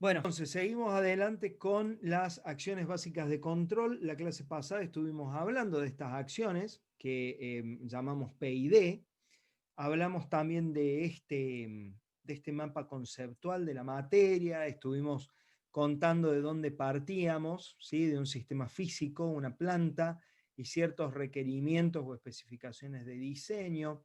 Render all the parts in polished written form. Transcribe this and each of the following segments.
Bueno, entonces seguimos adelante con las acciones básicas de control. La clase pasada estuvimos hablando de estas acciones que llamamos PID. Hablamos también de este mapa conceptual de la materia. Estuvimos contando de dónde partíamos, ¿sí? De un sistema físico, una planta y ciertos requerimientos o especificaciones de diseño,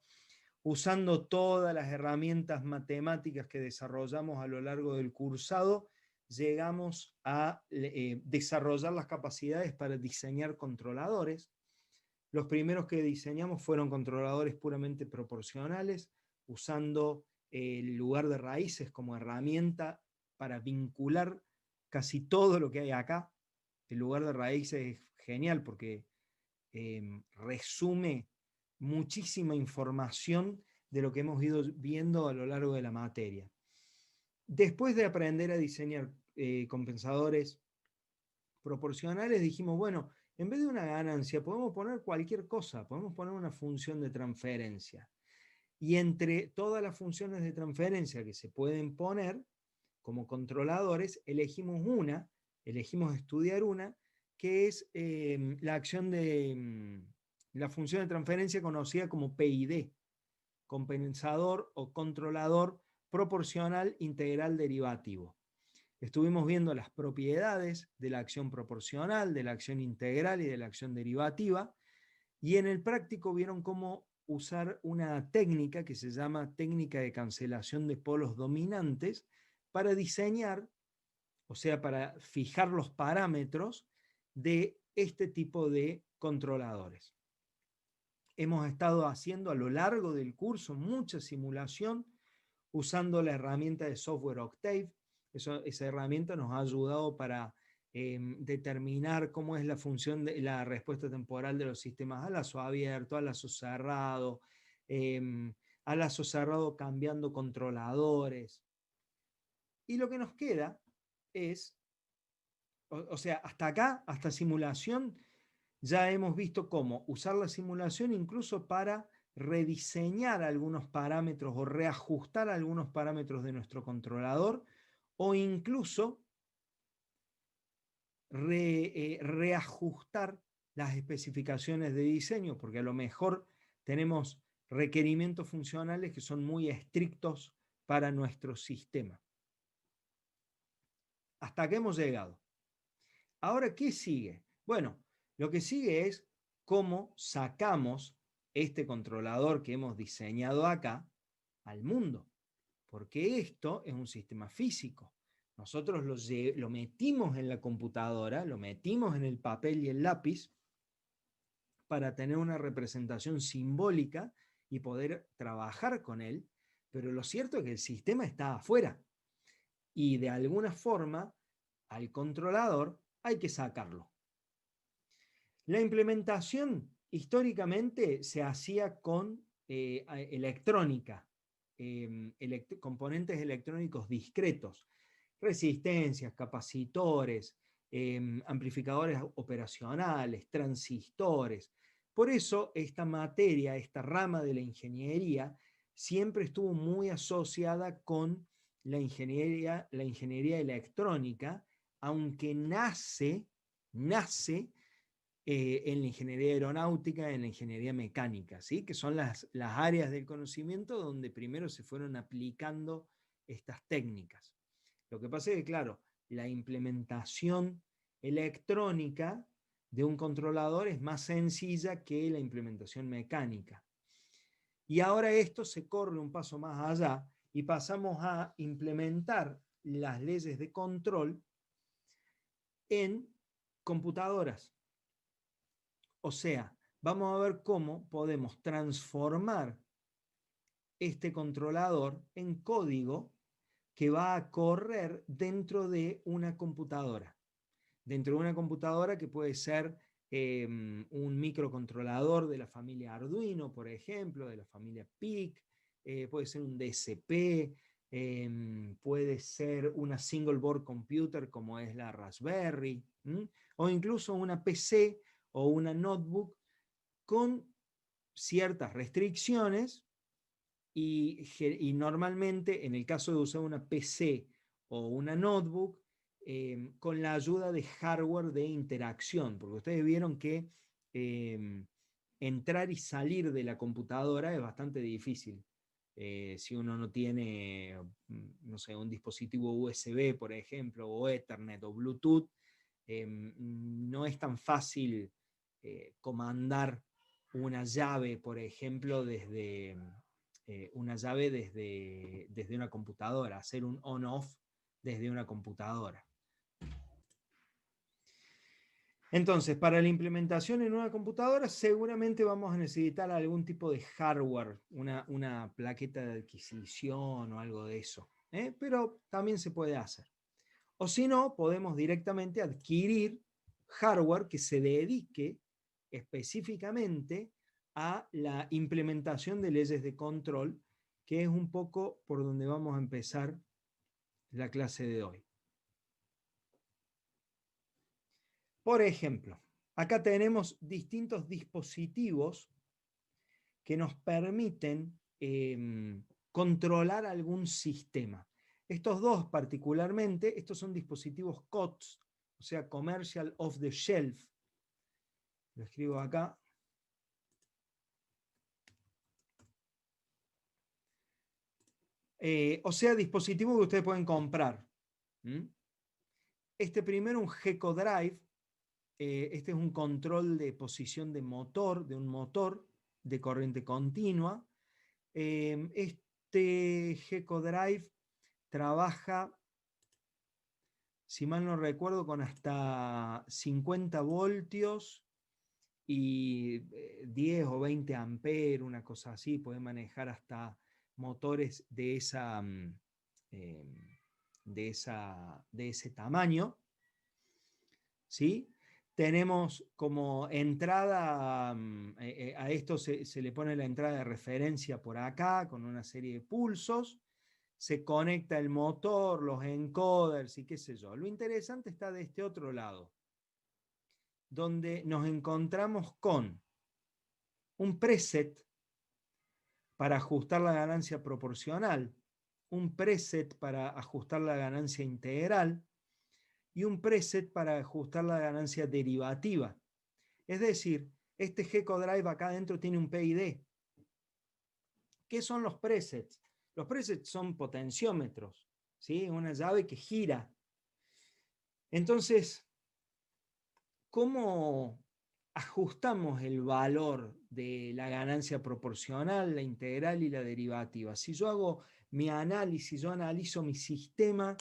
usando todas las herramientas matemáticas que desarrollamos a lo largo del cursado, llegamos a desarrollar las capacidades para diseñar controladores. Los primeros que diseñamos fueron controladores puramente proporcionales, usando el lugar de raíces como herramienta para vincular casi todo lo que hay acá. El lugar de raíces es genial porque resume muchísima información de lo que hemos ido viendo a lo largo de la materia. Después de aprender a diseñar compensadores proporcionales, dijimos, bueno, en vez de una ganancia, podemos poner cualquier cosa, podemos poner una función de transferencia. Y entre todas las funciones de transferencia que se pueden poner como controladores, elegimos estudiar una, que es la acción de la función de transferencia conocida como PID, compensador o controlador proporcional integral derivativo. Estuvimos viendo las propiedades de la acción proporcional, de la acción integral y de la acción derivativa, y en el práctico vieron cómo usar una técnica que se llama técnica de cancelación de polos dominantes para diseñar, o sea, para fijar los parámetros de este tipo de controladores. Hemos estado haciendo a lo largo del curso mucha simulación usando la herramienta de software Octave. Esa herramienta nos ha ayudado para determinar cómo es la función de la respuesta temporal de los sistemas a lazo abierto, a lazo cerrado, a lazo cerrado cambiando controladores. Y lo que nos queda es, o sea, hasta acá, hasta simulación, ya hemos visto cómo usar la simulación incluso para rediseñar algunos parámetros o reajustar algunos parámetros de nuestro controlador, o incluso reajustar las especificaciones de diseño, porque a lo mejor tenemos requerimientos funcionales que son muy estrictos para nuestro sistema. Hasta acá hemos llegado. Ahora, ¿qué sigue? Bueno, lo que sigue es cómo sacamos este controlador que hemos diseñado acá al mundo, porque esto es un sistema físico. Nosotros lo metimos en la computadora, lo metimos en el papel y el lápiz para tener una representación simbólica y poder trabajar con él, pero lo cierto es que el sistema está afuera y de alguna forma al controlador hay que sacarlo. La implementación históricamente se hacía con electrónica, componentes electrónicos discretos, resistencias, capacitores, amplificadores operacionales, transistores. Por eso esta materia, esta rama de la ingeniería, siempre estuvo muy asociada con la ingeniería electrónica, aunque nace en la ingeniería aeronáutica, en la ingeniería mecánica, ¿sí? Que son las áreas del conocimiento donde primero se fueron aplicando estas técnicas. Lo que pasa es que, claro, la implementación electrónica de un controlador es más sencilla que la implementación mecánica. Y ahora esto se corre un paso más allá y pasamos a implementar las leyes de control en computadoras. O sea, vamos a ver cómo podemos transformar este controlador en código que va a correr dentro de una computadora. Dentro de una computadora que puede ser un microcontrolador de la familia Arduino, por ejemplo, de la familia PIC, puede ser un DSP, puede ser una single board computer como es la Raspberry, o incluso una PC o una notebook con ciertas restricciones y normalmente en el caso de usar una PC o una notebook con la ayuda de hardware de interacción, porque ustedes vieron que entrar y salir de la computadora es bastante difícil. Si uno no tiene, no sé, un dispositivo USB, por ejemplo, o Ethernet o Bluetooth, no es tan fácil comandar una llave, por ejemplo, desde desde una computadora, hacer un on-off desde una computadora. Entonces, para la implementación en una computadora seguramente vamos a necesitar algún tipo de hardware, una plaqueta de adquisición o algo de eso, pero también se puede hacer. O si no, podemos directamente adquirir hardware que se dedique específicamente a la implementación de leyes de control, que es un poco por donde vamos a empezar la clase de hoy. Por ejemplo, acá tenemos distintos dispositivos que nos permiten controlar algún sistema. Estos dos particularmente, estos son dispositivos COTS, o sea, Commercial Off the Shelf. Lo escribo acá. O sea, dispositivos que ustedes pueden comprar. Este primero, un Gecko Drive. Este es un control de posición de motor, de un motor de corriente continua. Este Gecko Drive trabaja, si mal no recuerdo, con hasta 50 voltios y 10 o 20 amperes, una cosa así. Puede manejar hasta motores de ese tamaño, ¿sí? Tenemos como entrada, a esto se le pone la entrada de referencia por acá, con una serie de pulsos, se conecta el motor, los encoders y qué sé yo. Lo interesante está de este otro lado, donde nos encontramos con un preset para ajustar la ganancia proporcional, un preset para ajustar la ganancia integral y un preset para ajustar la ganancia derivativa. Es decir, este Gecko Drive acá adentro tiene un PID. ¿Qué son los presets? Los presets son potenciómetros, ¿sí? Una llave que gira. Entonces, ¿cómo ajustamos el valor de la ganancia proporcional, la integral y la derivativa? Si yo hago mi análisis, yo analizo mi sistema,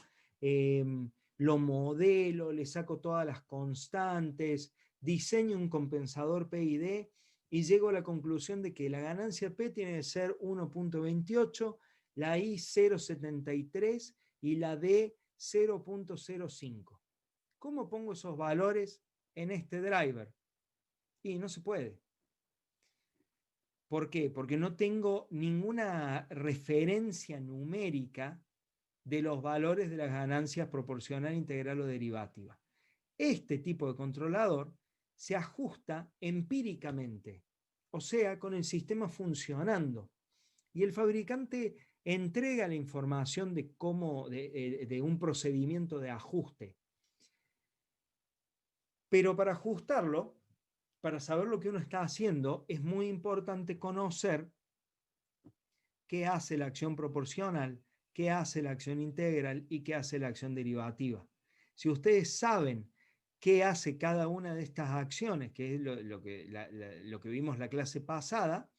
lo modelo, le saco todas las constantes, diseño un compensador P y D y llego a la conclusión de que la ganancia P tiene que ser 1.28, la I 0.73 y la D 0.05. ¿Cómo pongo esos valores en este driver? Y no se puede. ¿Por qué? Porque no tengo ninguna referencia numérica de los valores de las ganancias proporcional, integral o derivativa. Este tipo de controlador se ajusta empíricamente, o sea, con el sistema funcionando. Y el fabricante entrega la información de un procedimiento de ajuste. Pero para ajustarlo, para saber lo que uno está haciendo, es muy importante conocer qué hace la acción proporcional, qué hace la acción integral y qué hace la acción derivativa. Si ustedes saben qué hace cada una de estas acciones, que es lo que vimos la clase pasada,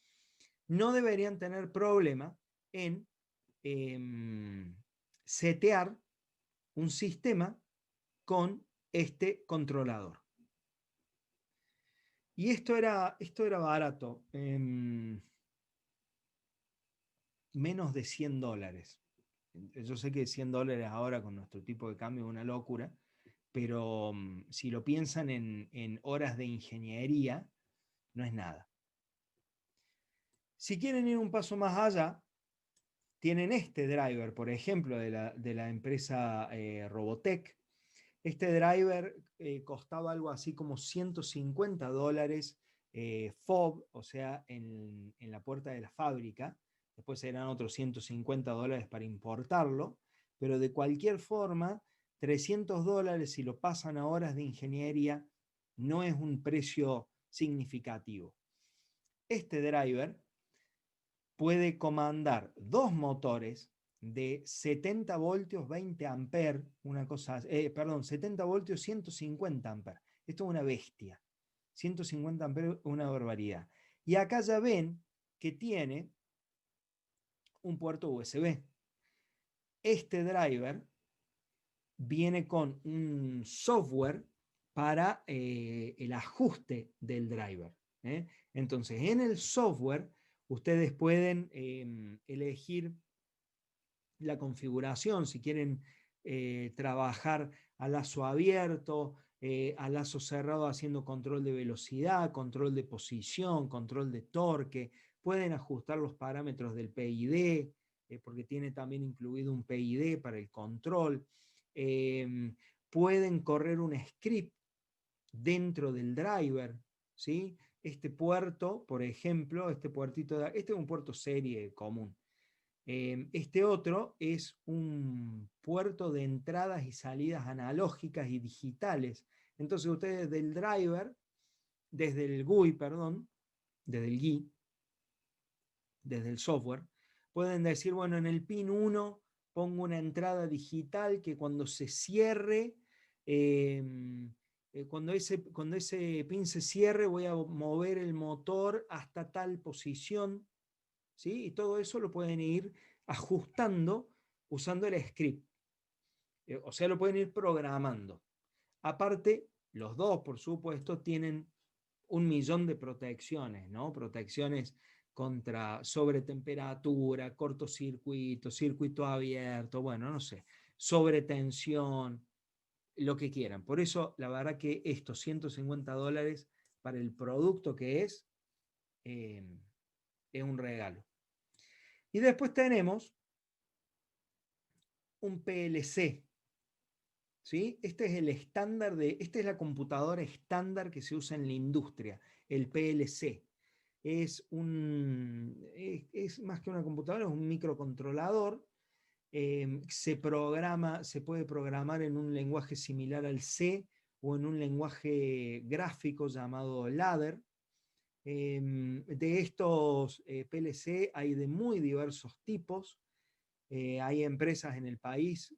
no deberían tener problema en setear un sistema con este controlador. Y esto era barato, menos de $100. Yo sé que $100 ahora con nuestro tipo de cambio es una locura, pero si lo piensan en horas de ingeniería, no es nada. Si quieren ir un paso más allá, tienen este driver, por ejemplo, de la empresa Robotech. Este driver costaba algo así como $150 FOB, o sea, en la puerta de la fábrica. Después eran otros $150 para importarlo, pero de cualquier forma, $300 si lo pasan a horas de ingeniería no es un precio significativo. Este driver puede comandar dos motores de 70 voltios, 20 amperes, una cosa, perdón, 70 voltios, 150 amperes. Esto es una bestia. 150 amperes, una barbaridad. Y acá ya ven que tiene un puerto USB. Este driver viene con un software para el ajuste del driver. Entonces, en el software, ustedes pueden elegir la configuración, si quieren trabajar a lazo abierto, a lazo cerrado haciendo control de velocidad, control de posición, control de torque, pueden ajustar los parámetros del PID, porque tiene también incluido un PID para el control. Pueden correr un script dentro del driver, ¿sí? Este puerto, por ejemplo, este es un puerto serie común. Este otro es un puerto de entradas y salidas analógicas y digitales. Entonces ustedes del driver, desde el GUI, perdón, desde el GUI, desde el software, pueden decir, bueno, en el pin 1 pongo una entrada digital que cuando se cierre, cuando ese pin se cierre, voy a mover el motor hasta tal posición, ¿sí? Y todo eso lo pueden ir ajustando usando el script. O sea, lo pueden ir programando. Aparte, los dos, por supuesto, tienen 1.000.000 de protecciones, ¿no? Protecciones contra sobretemperatura, cortocircuito, circuito abierto, bueno, no sé, sobretensión, lo que quieran. Por eso, la verdad que estos $150 para el producto que es un regalo. Y después tenemos un PLC, ¿sí? Este es el estándar esta es la computadora estándar que se usa en la industria, el PLC. Es más que una computadora, es un microcontrolador. Se puede programar en un lenguaje similar al C o en un lenguaje gráfico llamado ladder. De estos PLC hay de muy diversos tipos. Hay empresas en el país,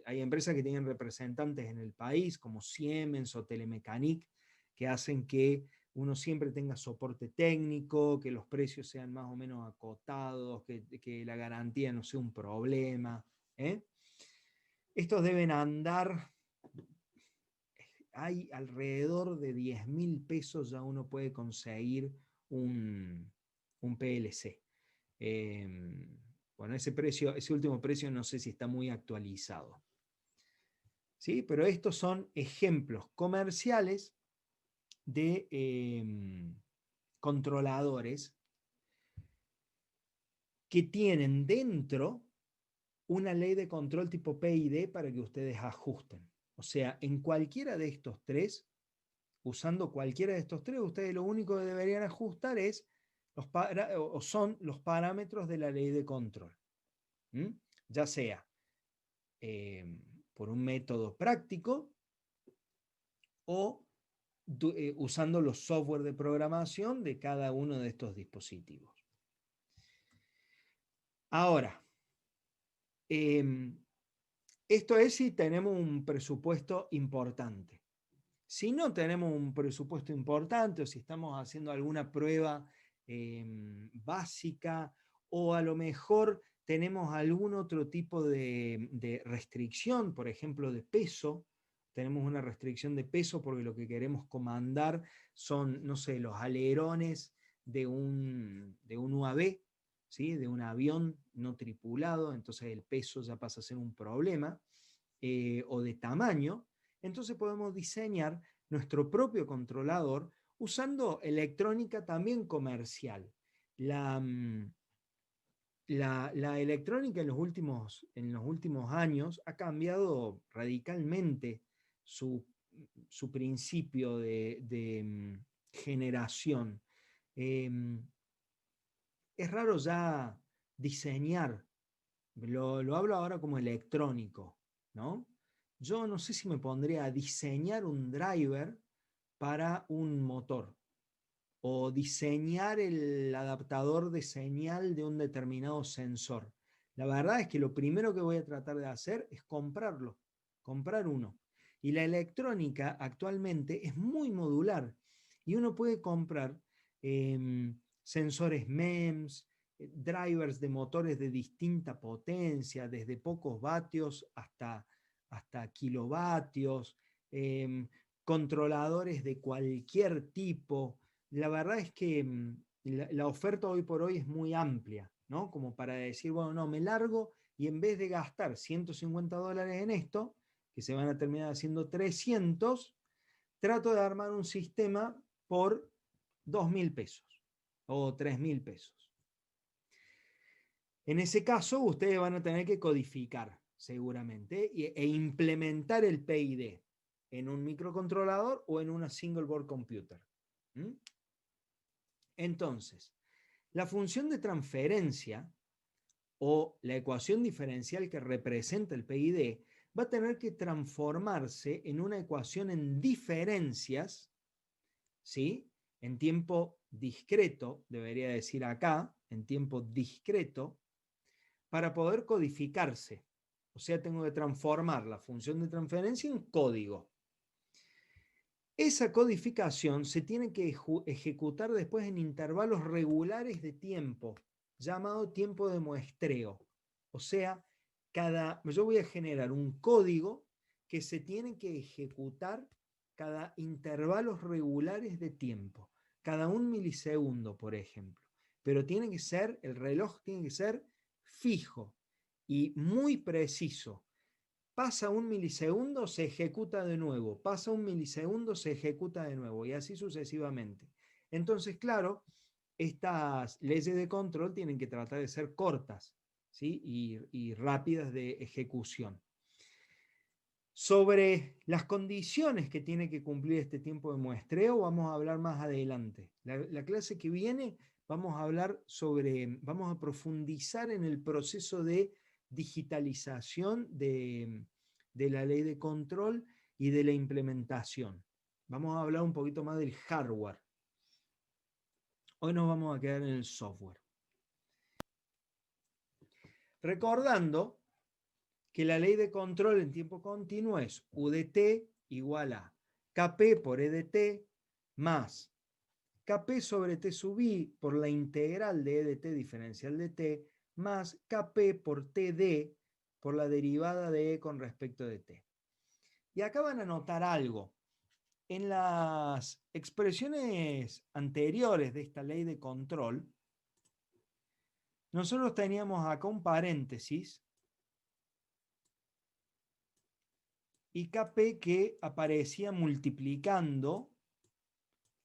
hay empresas que tienen representantes en el país, como Siemens o Telemecanique, que hacen que uno siempre tenga soporte técnico, que los precios sean más o menos acotados, que la garantía no sea un problema. Estos deben andar, hay alrededor de 10.000 pesos ya uno puede conseguir un PLC. Bueno, ese último precio no sé si está muy actualizado. ¿Sí? Pero estos son ejemplos comerciales de controladores que tienen dentro una ley de control tipo PID para que ustedes ajusten. O sea, en cualquiera de estos tres, usando cualquiera de estos tres, ustedes lo único que deberían ajustar son los parámetros de la ley de control. Ya sea por un método práctico o usando los software de programación de cada uno de estos dispositivos. Ahora, esto es si tenemos un presupuesto importante. Si no tenemos un presupuesto importante o si estamos haciendo alguna prueba básica o a lo mejor tenemos algún otro tipo de restricción, por ejemplo, de peso. Tenemos una restricción de peso porque lo que queremos comandar son, no sé, los alerones de un UAV, ¿sí? De un avión no tripulado, entonces el peso ya pasa a ser un problema, o de tamaño. Entonces podemos diseñar nuestro propio controlador usando electrónica también comercial. La electrónica en los últimos años ha cambiado radicalmente su principio de generación. Es raro ya diseñar lo hablo ahora como electrónico, ¿no? Yo no sé si me pondría a diseñar un driver para un motor o diseñar el adaptador de señal de un determinado sensor. La verdad es que lo primero que voy a tratar de hacer es comprarlo, comprar uno. Y la electrónica actualmente es muy modular y uno puede comprar sensores MEMS, drivers de motores de distinta potencia, desde pocos vatios hasta kilovatios, controladores de cualquier tipo. La verdad es que la oferta hoy por hoy es muy amplia, ¿no? Como para decir, bueno, no, me largo y en vez de gastar $150 en esto, que se van a terminar haciendo 300, trato de armar un sistema por 2.000 pesos o 3.000 pesos. En ese caso, ustedes van a tener que codificar seguramente e implementar el PID en un microcontrolador o en una single board computer. ¿Mm? Entonces, la función de transferencia o la ecuación diferencial que representa el PID va a tener que transformarse en una ecuación en diferencias, ¿sí? En tiempo discreto, debería decir acá, en tiempo discreto, para poder codificarse. O sea, tengo que transformar la función de transferencia en código. Esa codificación se tiene que ejecutar después en intervalos regulares de tiempo, llamado tiempo de muestreo. O sea, yo voy a generar un código que se tiene que ejecutar cada intervalos regulares de tiempo, cada 1 milisegundo, por ejemplo. Pero el reloj tiene que ser fijo y muy preciso. Pasa 1 milisegundo, se ejecuta de nuevo, pasa 1 milisegundo, se ejecuta de nuevo y así sucesivamente. Entonces, claro, estas leyes de control tienen que tratar de ser cortas, ¿sí? y rápidas de ejecución. Sobre las condiciones que tiene que cumplir este tiempo de muestreo vamos a hablar más adelante. La clase que viene vamos a profundizar en el proceso de digitalización de la ley de control y de la implementación. Vamos a hablar un poquito más del hardware. Hoy nos vamos a quedar en el software. Recordando que la ley de control en tiempo continuo es UDT igual a Kp por EDT más Kp sobre T sub I por la integral de EDT diferencial de T más Kp por TD por la derivada de E con respecto de T. Y acá van a notar algo. En las expresiones anteriores de esta ley de control, nosotros teníamos acá un paréntesis y Kp que aparecía multiplicando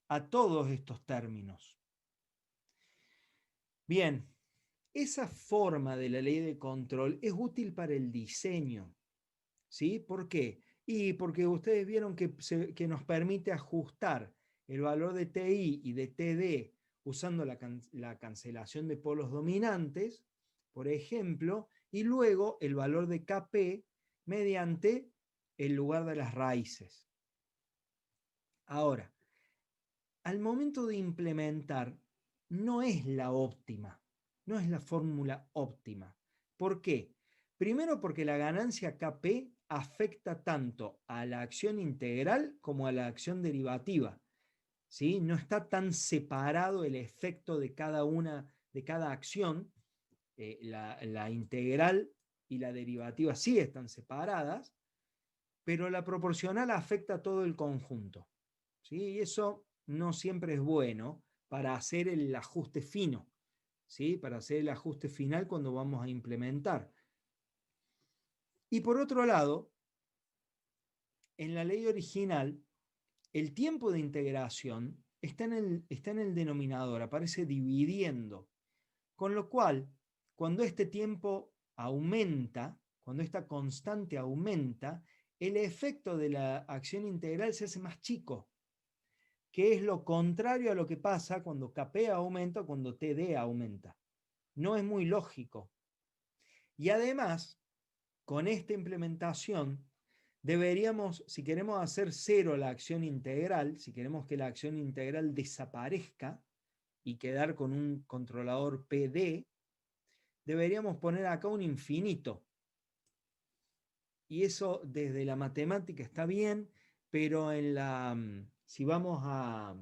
a todos estos términos. Bien, esa forma de la ley de control es útil para el diseño. ¿Sí? ¿Por qué? Y porque ustedes vieron que nos permite ajustar el valor de TI y de TD usando la cancelación de polos dominantes, por ejemplo, y luego el valor de Kp mediante el lugar de las raíces. Ahora, al momento de implementar, no es la óptima, no es la fórmula óptima. ¿Por qué? Primero porque la ganancia Kp afecta tanto a la acción integral como a la acción derivativa. ¿Sí? No está tan separado el efecto de cada acción. La integral y la derivativa sí están separadas, pero la proporcional afecta a todo el conjunto. ¿Sí? Y eso no siempre es bueno para hacer el ajuste fino, ¿sí? Para hacer el ajuste final cuando vamos a implementar. Y por otro lado, en la ley original, el tiempo de integración está en el denominador, aparece dividiendo, con lo cual, cuando este tiempo aumenta, cuando esta constante aumenta, el efecto de la acción integral se hace más chico, que es lo contrario a lo que pasa cuando Kp aumenta o cuando TD aumenta. No es muy lógico. Y además, con esta implementación, deberíamos, si queremos hacer cero la acción integral, si queremos que la acción integral desaparezca y quedar con un controlador PD, deberíamos poner acá un infinito. Y eso desde la matemática está bien, pero si vamos a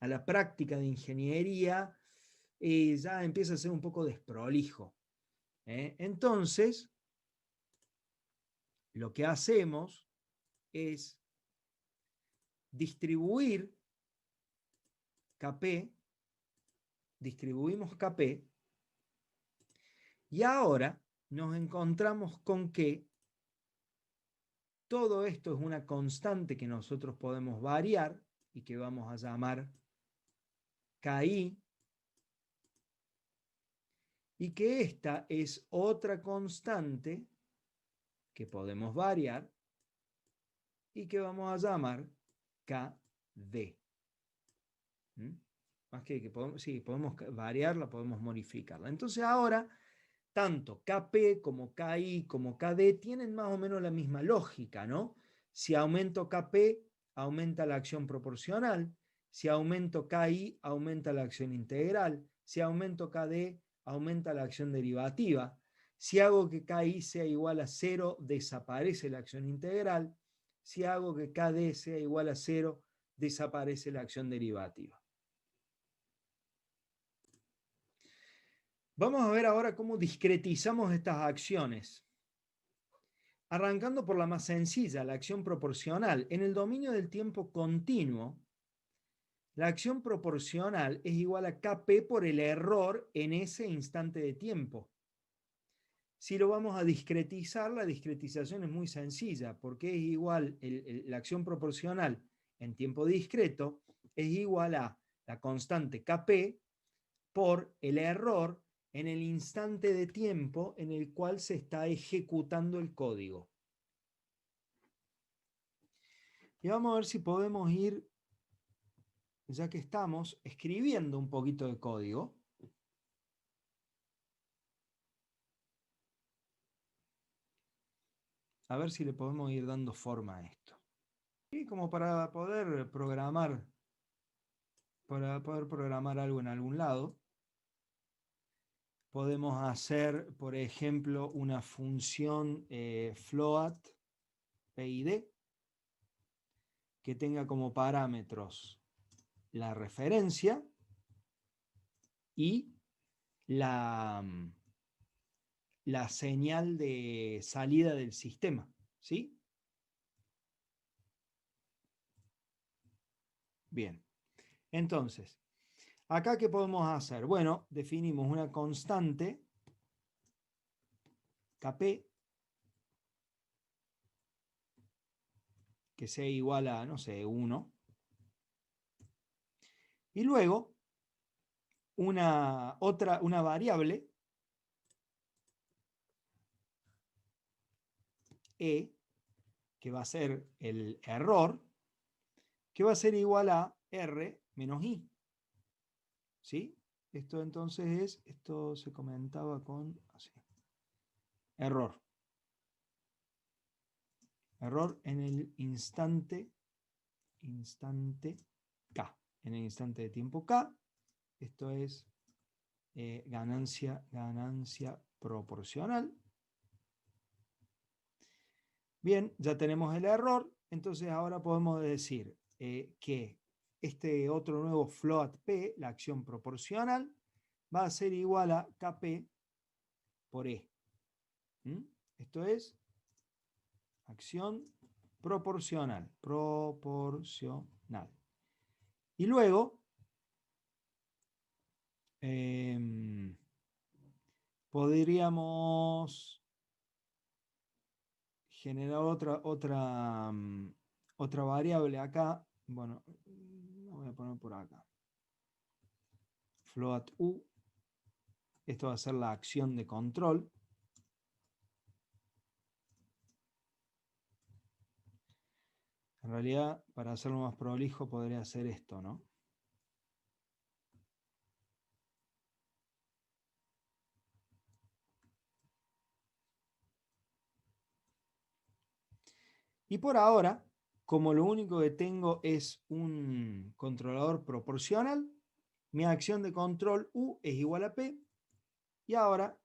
la práctica de ingeniería, ya empieza a ser un poco desprolijo. Entonces, lo que hacemos es distribuir Kp, distribuimos Kp, y ahora nos encontramos con que todo esto es una constante que nosotros podemos variar y que vamos a llamar Ki, y que esta es otra constante que podemos variar y que vamos a llamar Kd. Más que podemos, sí, podemos variarla, podemos modificarla. Entonces ahora, tanto Kp como Ki como Kd tienen más o menos la misma lógica, ¿no? Si aumento Kp, aumenta la acción proporcional. Si aumento Ki, aumenta la acción integral. Si aumento Kd, aumenta la acción derivativa. Si hago que Ki sea igual a 0, desaparece la acción integral. Si hago que Kd sea igual a 0, desaparece la acción derivativa. Vamos a ver ahora cómo discretizamos estas acciones. Arrancando por la más sencilla, la acción proporcional. En el dominio del tiempo continuo, la acción proporcional es igual a Kp por el error en ese instante de tiempo. Si lo vamos a discretizar, la discretización es muy sencilla, porque es igual, la acción proporcional en tiempo discreto es igual a la constante Kp por el error en el instante de tiempo en el cual se está ejecutando el código. Y vamos a ver si podemos ir, ya que estamos, escribiendo un poquito de código. A ver si le podemos ir dando forma a esto. Y como para poder programar algo en algún lado, podemos hacer, por ejemplo, una función float PID que tenga como parámetros la referencia y la señal de salida del sistema, ¿sí? Bien, entonces, acá ¿qué podemos hacer? Bueno, definimos una constante Kp que sea igual a, no sé, 1. Y luego una variable E, que va a ser el error, que va a ser igual a R menos I. ¿Sí? Esto entonces esto se comentaba con así. Error. Error en el instante K. En el instante de tiempo K. Esto es ganancia proporcional. Bien, ya tenemos el error. Entonces ahora podemos decir que este otro nuevo float P, la acción proporcional, va a ser igual a Kp por E. Esto es acción proporcional. Y luego podríamos generar otra variable acá. Bueno, lo voy a poner por acá. Float U. Esto va a ser la acción de control. En realidad, para hacerlo más prolijo, podría hacer esto, ¿no? Y por ahora, como lo único que tengo es un controlador proporcional, mi acción de control U es igual a P, y ahora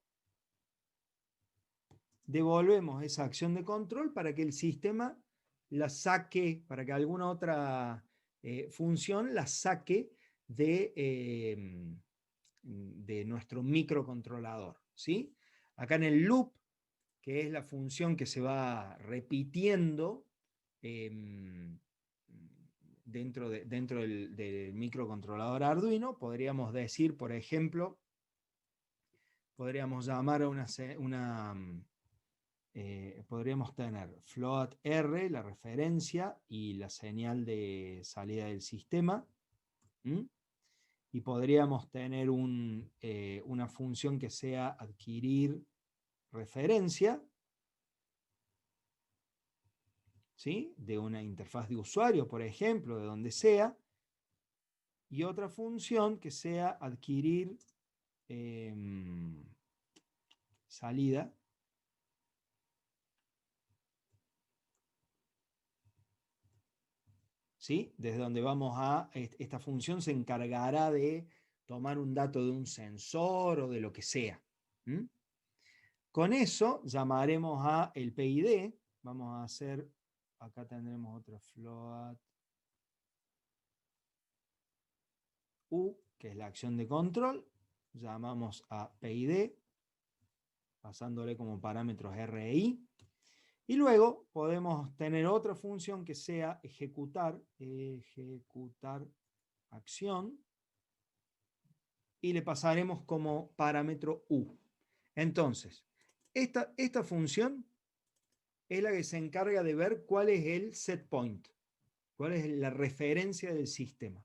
devolvemos esa acción de control para que el sistema la saque, para que alguna otra función la saque de nuestro microcontrolador, ¿sí? Acá en el loop, que es la función que se va repitiendo dentro del microcontrolador Arduino, podríamos decir, por ejemplo, podríamos llamar a podríamos tener float R, la referencia y la señal de salida del sistema. Y podríamos tener una función que sea adquirir referencia, ¿sí? De una interfaz de usuario, por ejemplo, de donde sea, y otra función que sea adquirir salida, ¿sí? Desde donde esta función se encargará de tomar un dato de un sensor o de lo que sea. Con eso llamaremos a el PID, vamos a hacer, acá tendremos otra float U, que es la acción de control, llamamos a PID, pasándole como parámetros RI, y luego podemos tener otra función que sea ejecutar acción, y le pasaremos como parámetro U. Entonces, esta función es la que se encarga de ver cuál es el set point, cuál es la referencia del sistema.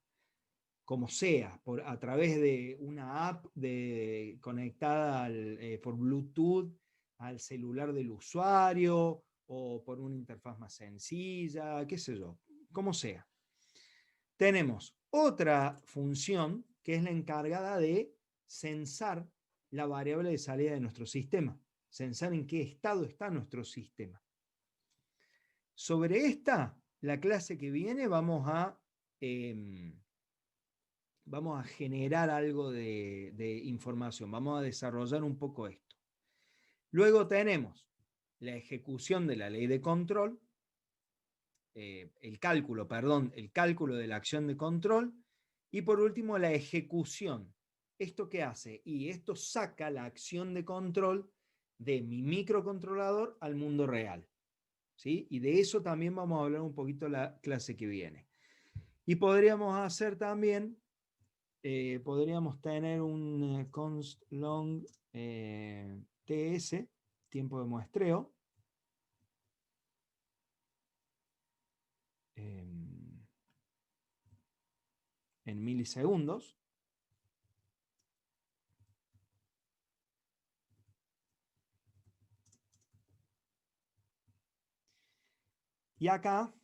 Como sea, a través de una app conectada por Bluetooth al celular del usuario, o por una interfaz más sencilla, qué sé yo, como sea. Tenemos otra función que es la encargada de censar la variable de salida de nuestro sistema, censar en qué estado está nuestro sistema. Sobre esta, la clase que viene, vamos a generar algo de información, vamos a desarrollar un poco esto. Luego tenemos la ejecución de la ley de control, el cálculo de la acción de control, y por último la ejecución. ¿Esto qué hace? Y esto saca la acción de control de mi microcontrolador al mundo real, ¿sí? Y de eso también vamos a hablar un poquito la clase que viene. Y podríamos hacer también, podríamos tener un const long TS, tiempo de muestreo, en milisegundos. Y acá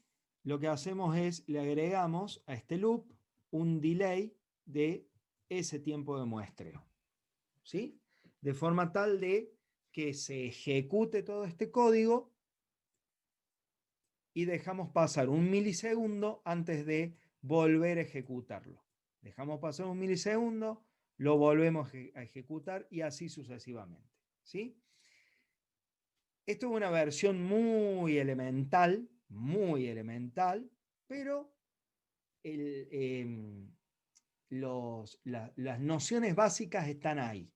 lo que hacemos es, le agregamos a este loop un delay de ese tiempo de muestreo, ¿sí? De forma tal de que se ejecute todo este código y dejamos pasar un milisegundo antes de volver a ejecutarlo. Dejamos pasar un milisegundo, lo volvemos a ejecutar y así sucesivamente, ¿sí? Esto es una versión muy elemental, pero las nociones básicas están ahí.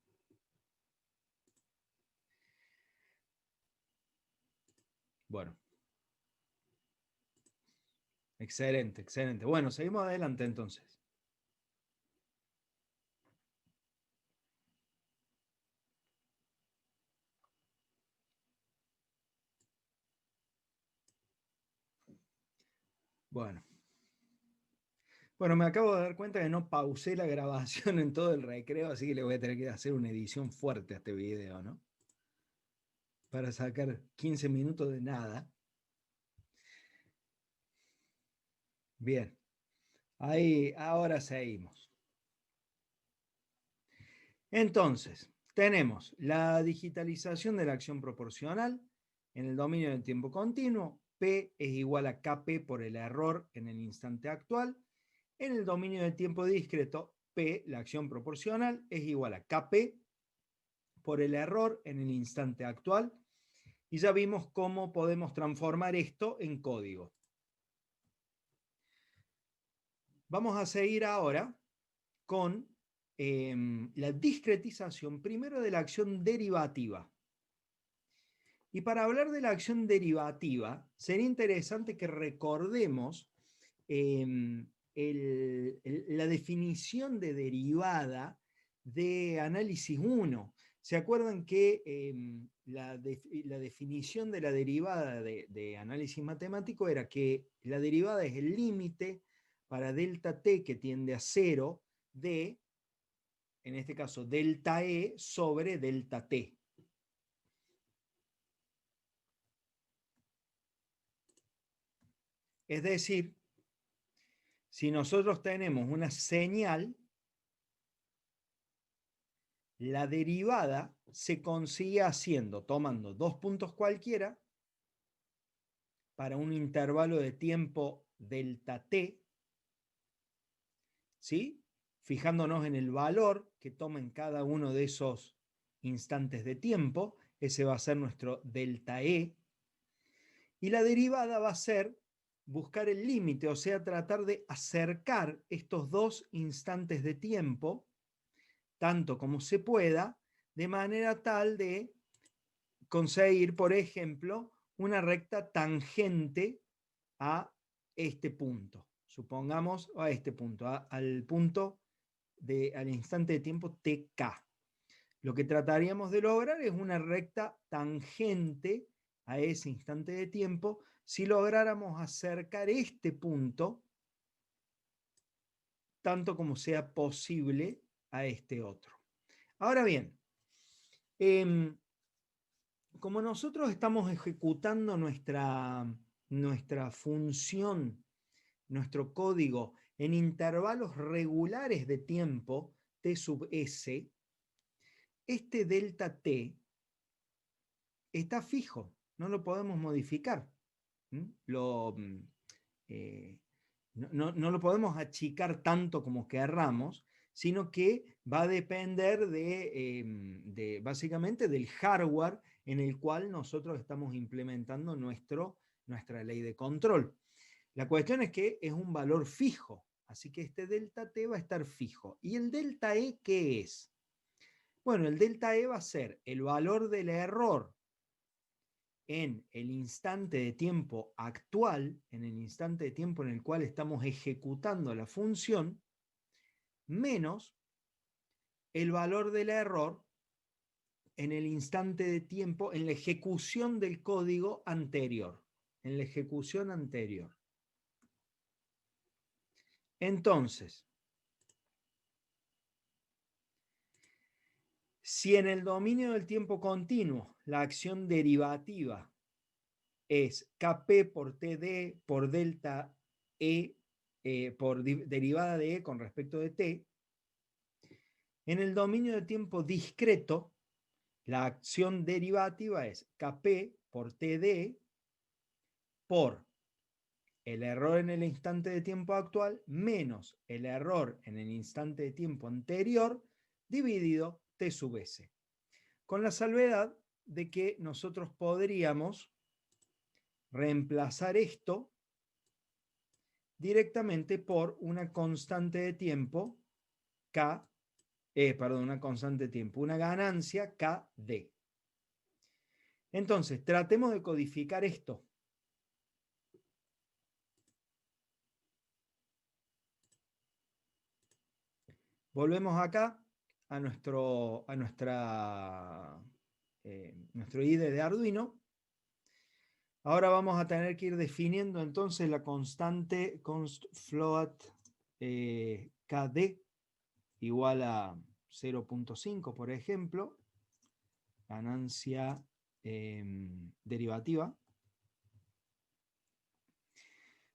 Bueno. Excelente, excelente. Bueno, seguimos adelante entonces. Bueno. Bueno, me acabo de dar cuenta que no pausé la grabación en todo el recreo, así que le voy a tener que hacer una edición fuerte a este video, ¿no? Para sacar 15 minutos de nada. Bien. Ahí, ahora seguimos. Entonces, tenemos la digitalización de la acción proporcional en el dominio del tiempo continuo, P es igual a Kp por el error en el instante actual. En el dominio del tiempo discreto, P, la acción proporcional, es igual a Kp por el error en el instante actual. Y ya vimos cómo podemos transformar esto en código. Vamos a seguir ahora con la discretización primero de la acción derivativa. Y para hablar de la acción derivativa, sería interesante que recordemos la definición de derivada de análisis 1. ¿Se acuerdan que la definición de la derivada de análisis matemático era que la derivada es el límite para delta t que tiende a 0 de, en este caso, delta e sobre delta t? Es decir, si nosotros tenemos una señal, la derivada se consigue haciendo, tomando dos puntos cualquiera para un intervalo de tiempo delta t, ¿sí? Fijándonos en el valor que toma en cada uno de esos instantes de tiempo, ese va a ser nuestro delta e, y la derivada va a ser buscar el límite, o sea, tratar de acercar estos dos instantes de tiempo tanto como se pueda, de manera tal de conseguir, por ejemplo, una recta tangente a este punto. Supongamos a este punto, al instante de tiempo tk. Lo que trataríamos de lograr es una recta tangente a ese instante de tiempo si lográramos acercar este punto tanto como sea posible a este otro. Ahora bien, como nosotros estamos ejecutando nuestra función, nuestro código en intervalos regulares de tiempo, t sub s, este delta t está fijo, no lo podemos modificar. No lo podemos achicar tanto como querramos, sino que va a depender básicamente del hardware en el cual nosotros estamos implementando nuestra ley de control. La cuestión es que es un valor fijo, así que este delta t va a estar fijo. ¿Y el delta e qué es? Bueno, el delta e va a ser el valor del error en el instante de tiempo actual, en el instante de tiempo en el cual estamos ejecutando la función, menos el valor del error en el instante de tiempo, en la ejecución del código anterior. En la ejecución anterior. Entonces, si en el dominio del tiempo continuo la acción derivativa es Kp por Td por delta E, por derivada de E con respecto de T, en el dominio de tiempo discreto, la acción derivativa es Kp por Td por el error en el instante de tiempo actual menos el error en el instante de tiempo anterior dividido T sub S. Con la salvedad de que nosotros podríamos reemplazar esto directamente por una constante de tiempo K, una constante de tiempo, una ganancia KD. Entonces, tratemos de codificar esto. Volvemos acá a nuestro IDE de Arduino. Ahora vamos a tener que ir definiendo entonces la constante const float KD igual a 0.5, por ejemplo, ganancia derivativa.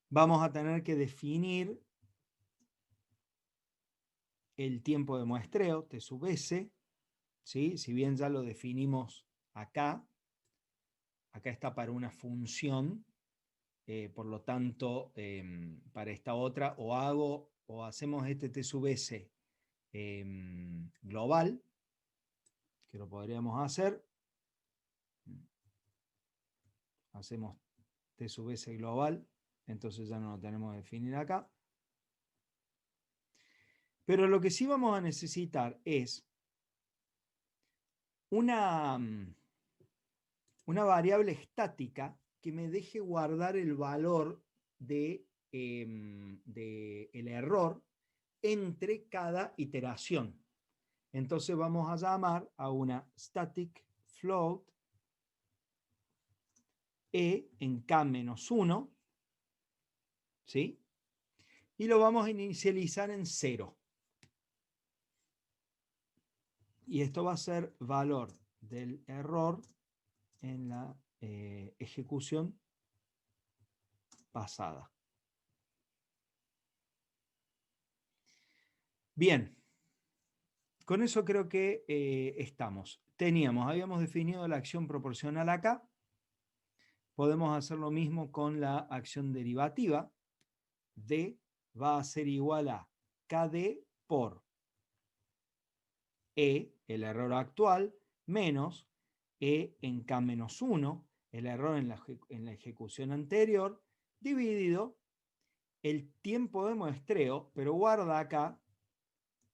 Vamos a tener que definir el tiempo de muestreo, T sub S, ¿sí? Si bien ya lo definimos acá está para una función, por lo tanto, para esta otra o hacemos este T sub S global, que lo podríamos hacer. Hacemos T sub S global, entonces ya no lo tenemos que definir acá. Pero lo que sí vamos a necesitar es una variable estática que me deje guardar el valor del error entre cada iteración. Entonces vamos a llamar a una static float e en k-1, ¿sí? Y lo vamos a inicializar en 0. Y esto va a ser valor del error en la ejecución pasada. Bien, con eso creo que estamos. Habíamos definido la acción proporcional acá. Podemos hacer lo mismo con la acción derivativa. D va a ser igual a KD por E, el error actual, menos E en K-1, el error en la ejecución anterior, dividido el tiempo de muestreo, pero guarda acá,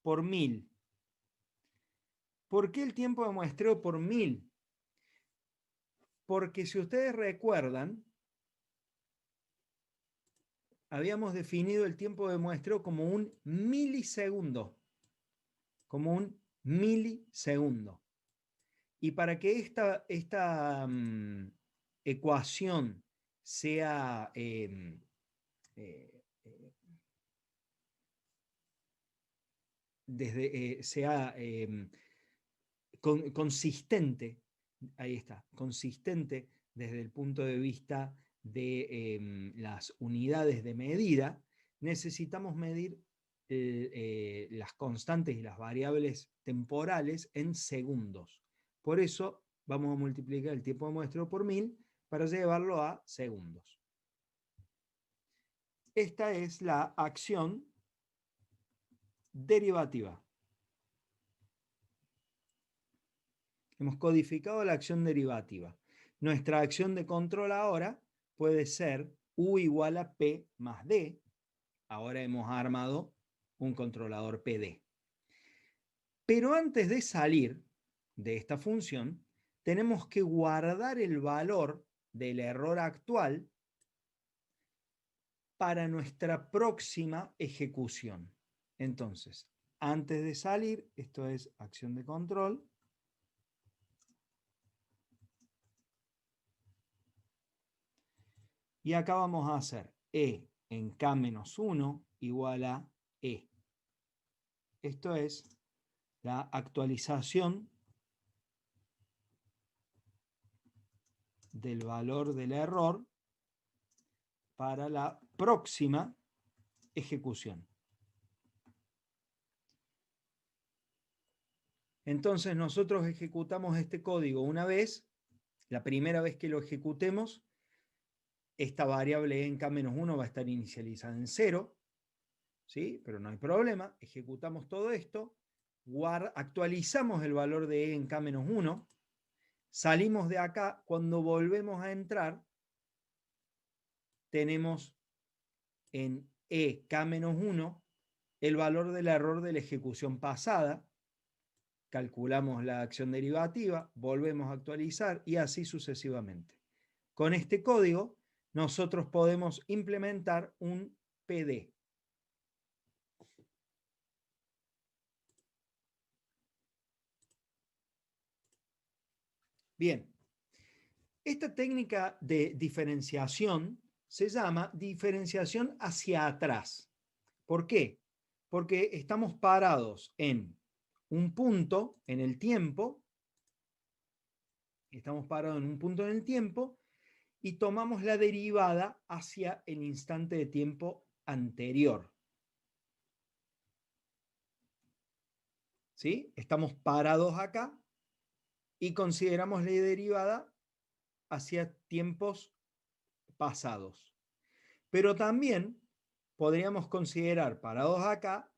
por 1000. ¿Por qué el tiempo de muestreo por 1000? Porque si ustedes recuerdan, habíamos definido el tiempo de muestreo como un milisegundo. Como un milisegundo. Y para que esta ecuación sea consistente, ahí está, consistente desde el punto de vista de las unidades de medida, necesitamos medir las constantes y las variables temporales en segundos. Por eso vamos a multiplicar el tiempo de muestreo por 1000 para llevarlo a segundos. Esta es la acción derivativa. Hemos codificado la acción derivativa. Nuestra acción de control ahora puede ser U igual a P más D. Ahora hemos armado un controlador PD. Pero antes de salir de esta función, tenemos que guardar el valor del error actual para nuestra próxima ejecución. Entonces, antes de salir, esto es acción de control. Y acá vamos a hacer E en K-1 igual a E. Esto es la actualización del valor del error para la próxima ejecución. Entonces nosotros ejecutamos este código una vez. La primera vez que lo ejecutemos, esta variable en K-1 va a estar inicializada en 0, ¿sí? Pero no hay problema. Ejecutamos todo esto, actualizamos el valor de E en K-1, salimos de acá. Cuando volvemos a entrar, tenemos en E K-1 el valor del error de la ejecución pasada. Calculamos la acción derivativa, volvemos a actualizar y así sucesivamente. Con este código nosotros podemos implementar un PD. Bien, esta técnica de diferenciación se llama diferenciación hacia atrás. ¿Por qué? Porque estamos parados en un punto en el tiempo, y tomamos la derivada hacia el instante de tiempo anterior. ¿Sí? Estamos parados acá y consideramos la derivada hacia tiempos pasados. Pero también podríamos considerar parados acá,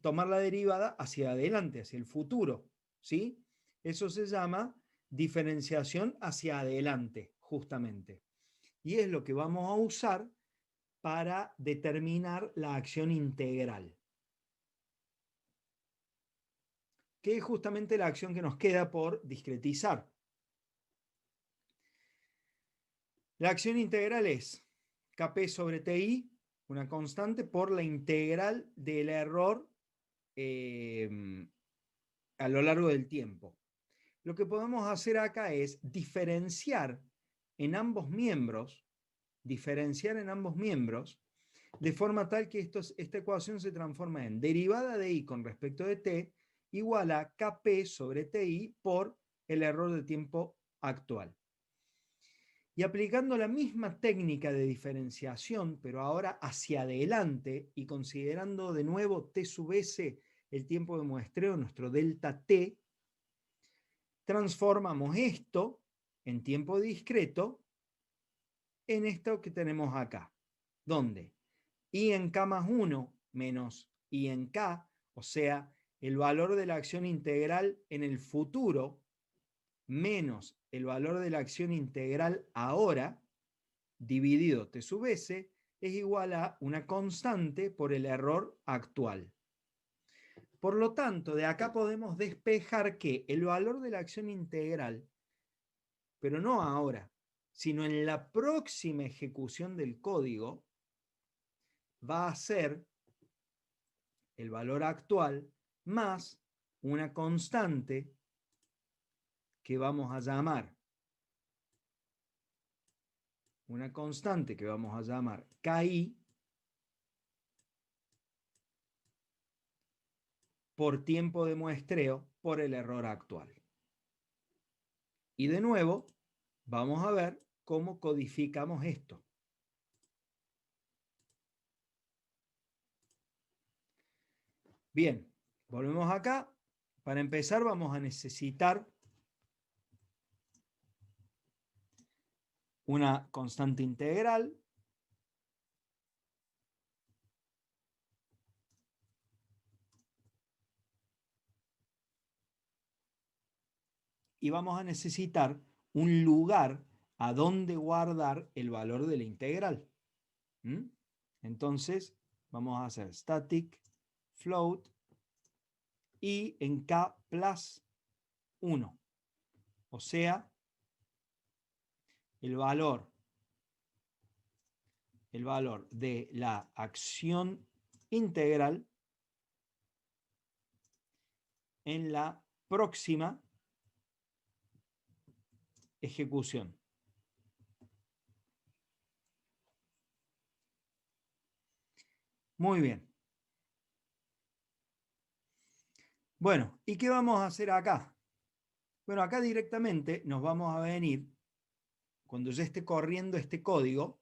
tomar la derivada hacia adelante, hacia el futuro, ¿sí? Eso se llama diferenciación hacia adelante, justamente. Y es lo que vamos a usar para determinar la acción integral, que es justamente la acción que nos queda por discretizar. La acción integral es Kp sobre Ti, una constante, por la integral del error a lo largo del tiempo. Lo que podemos hacer acá es diferenciar en ambos miembros, de forma tal que esta ecuación se transforma en derivada de I con respecto de T igual a Kp sobre Ti por el error de tiempo actual. Y aplicando la misma técnica de diferenciación, pero ahora hacia adelante y considerando de nuevo T sub S, el tiempo de muestreo, nuestro delta T, transformamos esto en tiempo discreto en esto que tenemos acá, donde I en K más 1 menos I en K, o sea, el valor de la acción integral en el futuro menos el valor de la acción integral ahora, dividido T sub S, es igual a una constante por el error actual. Por lo tanto, de acá podemos despejar que el valor de la acción integral, pero no ahora, sino en la próxima ejecución del código, va a ser el valor actual más una constante que vamos a llamar KI por tiempo de muestreo por el error actual. Y de nuevo, vamos a ver cómo codificamos esto. Bien, volvemos acá. Para empezar vamos a necesitar una constante integral. Y vamos a necesitar un lugar a donde guardar el valor de la integral. Entonces, vamos a hacer static float y en K plus 1. O sea, el valor de la acción integral en la próxima ejecución. Muy bien. Bueno, ¿y qué vamos a hacer acá? Bueno, acá directamente nos vamos a venir, cuando ya esté corriendo este código,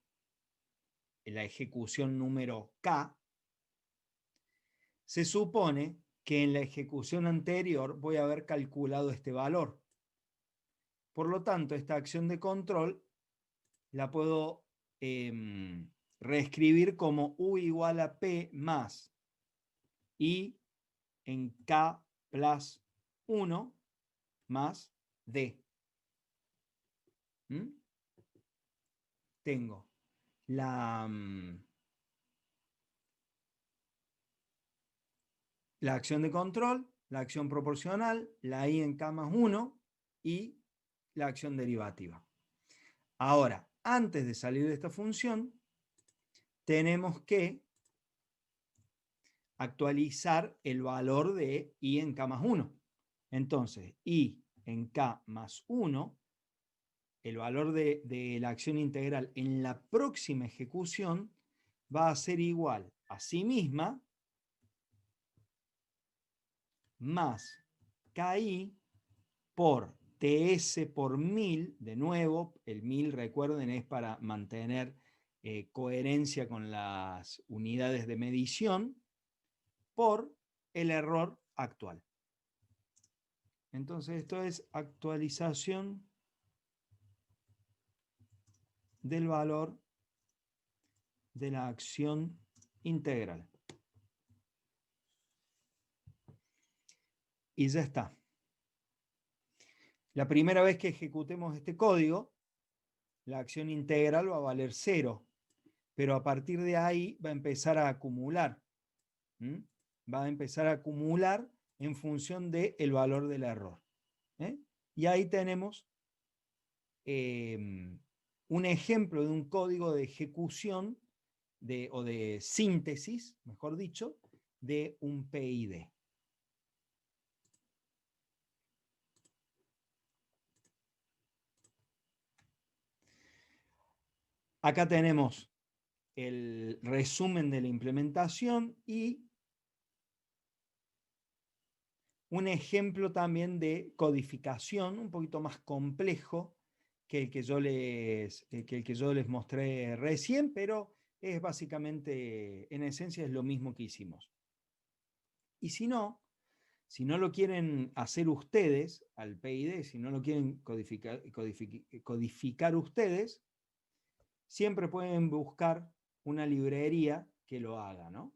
en la ejecución número K, se supone que en la ejecución anterior voy a haber calculado este valor. Por lo tanto, esta acción de control la puedo reescribir como U igual a P más I en K plus 1 más D. Tengo la acción de control, la acción proporcional, la I en K más 1 y la acción derivativa. Ahora, antes de salir de esta función, tenemos que actualizar el valor de I en K más 1. Entonces, I en K más 1, el valor de la acción integral en la próxima ejecución va a ser igual a sí misma más KI por TS por 1000, de nuevo, el 1000, recuerden, es para mantener coherencia con las unidades de medición, por el error actual. Entonces esto es actualización del valor de la acción integral. Y ya está. La primera vez que ejecutemos este código, la acción integral va a valer 0, pero a partir de ahí va a empezar a acumular. Va a empezar a acumular en función del valor del error. Y ahí tenemos un ejemplo de un código de ejecución o de síntesis, mejor dicho, de un PID. Acá tenemos el resumen de la implementación y un ejemplo también de codificación, un poquito más complejo que el que yo les mostré recién, pero es básicamente, en esencia, es lo mismo que hicimos. Y si no lo quieren hacer ustedes al PID, si no lo quieren codificar ustedes, siempre pueden buscar una librería que lo haga, ¿no?